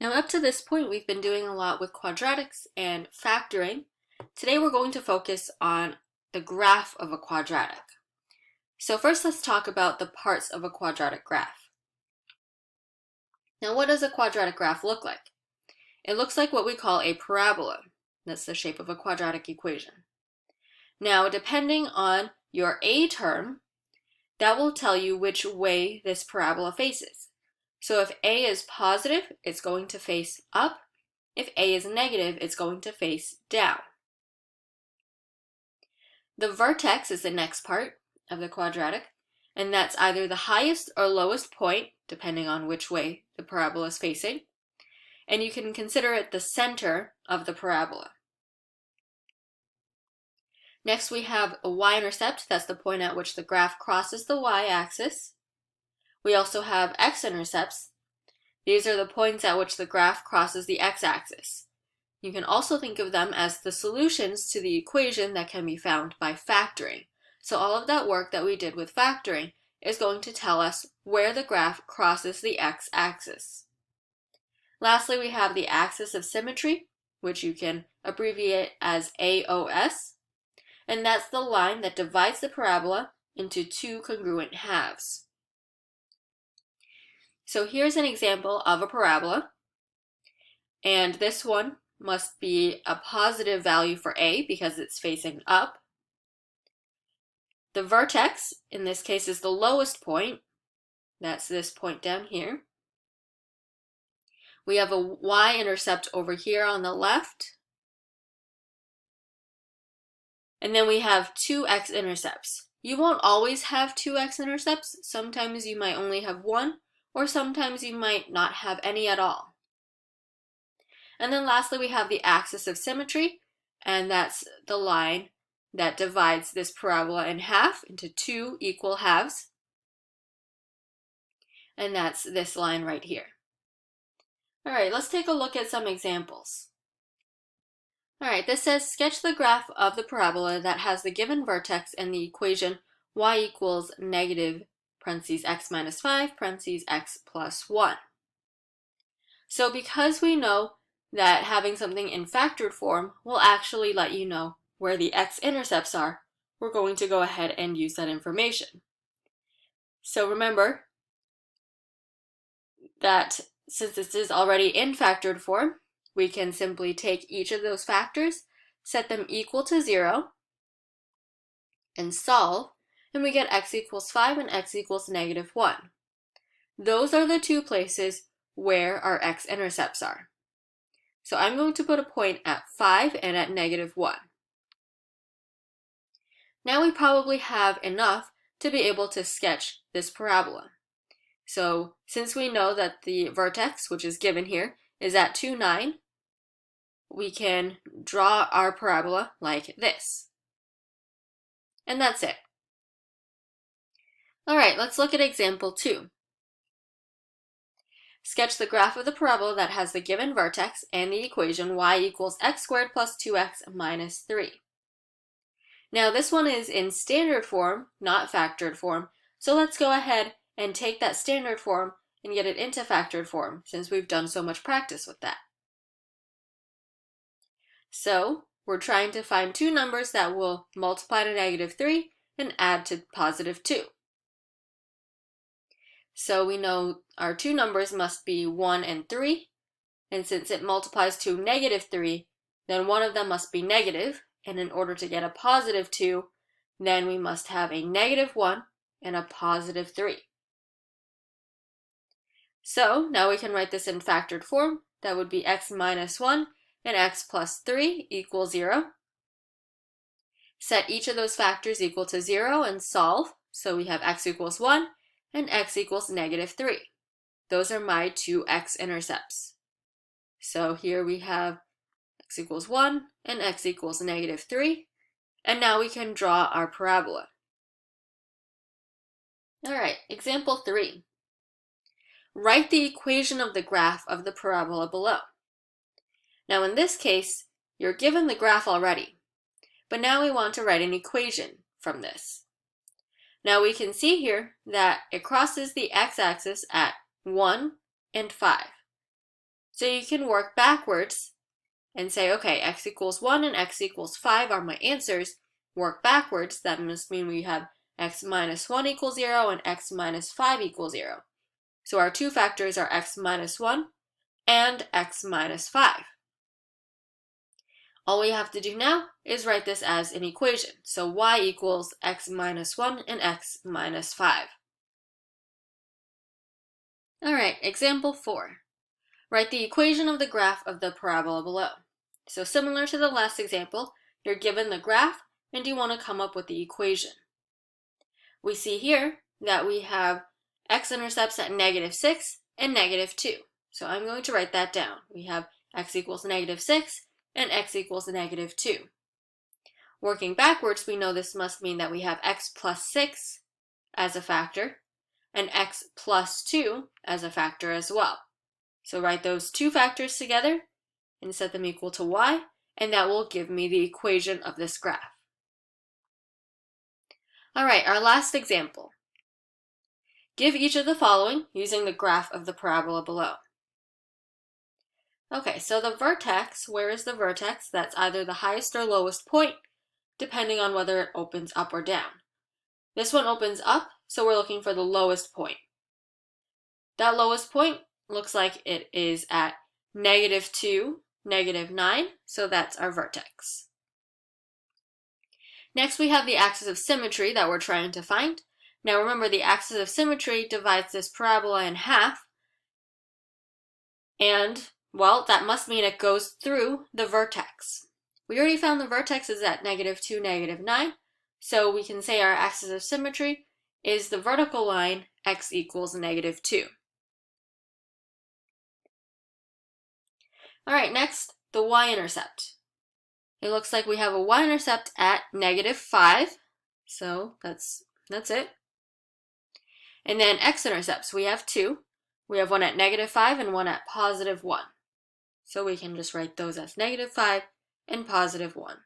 Now up to this point, we've been doing a lot with quadratics and factoring. Today we're going to focus on the graph of a quadratic. So first let's talk about the parts of a quadratic graph. Now what does a quadratic graph look like? It looks like what we call a parabola. That's the shape of a quadratic equation. Now depending on your a term, that will tell you which way this parabola faces. So if a is positive, it's going to face up. If a is negative, it's going to face down. The vertex is the next part of the quadratic, and that's either the highest or lowest point, depending on which way the parabola is facing. And you can consider it the center of the parabola. Next, we have a y-intercept. That's the point at which the graph crosses the y-axis. We also have x-intercepts. These are the points at which the graph crosses the x-axis. You can also think of them as the solutions to the equation that can be found by factoring. So all of that work that we did with factoring is going to tell us where the graph crosses the x-axis. Lastly, we have the axis of symmetry, which you can abbreviate as AOS, and that's the line that divides the parabola into two congruent halves. So here's an example of a parabola, and this one must be a positive value for a because it's facing up. The vertex, in this case, is the lowest point. That's this point down here. We have a y-intercept over here on the left. And then we have two x-intercepts. You won't always have two x-intercepts. Sometimes you might only have one, or sometimes you might not have any at all. And then lastly, we have the axis of symmetry, and that's the line that divides this parabola in half into two equal halves. And that's this line right here. All right, let's take a look at some examples. All right, this says sketch the graph of the parabola that has the given vertex and the equation y equals negative parentheses x minus 5 parentheses x plus 1. So because we know that having something in factored form will actually let you know where the x-intercepts are, we're going to go ahead and use that information. So remember that since this is already in factored form, we can simply take each of those factors, set them equal to 0, and solve, and we get x equals 5 and x equals negative 1. Those are the two places where our x-intercepts are. So I'm going to put a point at 5 and at negative 1. Now we probably have enough to be able to sketch this parabola. So since we know that the vertex, which is given here, is at 2, 9, we can draw our parabola like this. And that's it. All right, let's look at example 2. Sketch the graph of the parabola that has the given vertex and the equation y equals x squared plus 2x minus 3. Now this one is in standard form, not factored form, so let's go ahead and take that standard form and get it into factored form since we've done so much practice with that. So we're trying to find two numbers that will multiply to negative 3 and add to positive 2. So we know our two numbers must be 1 and 3, and since it multiplies to negative 3, then one of them must be negative, and in order to get a positive 2, then we must have a negative 1 and a positive 3. So now we can write this in factored form. That would be x minus 1 and x plus 3 equals 0. Set each of those factors equal to 0 and solve. So we have x equals 1 and x equals negative 3. Those are my two x-intercepts. So here we have x equals 1 and x equals negative 3. And now we can draw our parabola. All right, example 3. Write the equation of the graph of the parabola below. Now in this case, you're given the graph already, but now we want to write an equation from this. Now we can see here that it crosses the x-axis at 1 and 5. So you can work backwards and say, okay, x equals 1 and x equals 5 are my answers. Work backwards, that must mean we have x minus 1 equals 0 and x minus 5 equals 0. So our two factors are x minus 1 and x minus 5. All we have to do now is write this as an equation. So y equals x minus 1 and x minus 5. Alright, example 4. Write the equation of the graph of the parabola below. So similar to the last example, you're given the graph and you want to come up with the equation. We see here that we have x-intercepts at -6 and -2. So I'm going to write that down. We have x equals -6 and x equals -2. Working backwards, we know this must mean that we have x plus 6 as a factor and x plus 2 as a factor as well. So write those two factors together and set them equal to y, and that will give me the equation of this graph. Alright, our last example. Give each of the following using the graph of the parabola below. Okay, so the vertex, where is the vertex? That's either the highest or lowest point, depending on whether it opens up or down. This one opens up, so we're looking for the lowest point. That lowest point looks like it is at -2, -9, so that's our vertex. Next, we have the axis of symmetry that we're trying to find. Now remember, the axis of symmetry divides this parabola in half, and, well, that must mean it goes through the vertex. We already found the vertex is at -2, -9, so we can say our axis of symmetry is the vertical line x equals -2. Alright, next, the y-intercept. It looks like we have a y-intercept at -5, so that's it. And then x-intercepts, we have two. We have one at -5 and one at +1. So we can just write those as -5 and +1.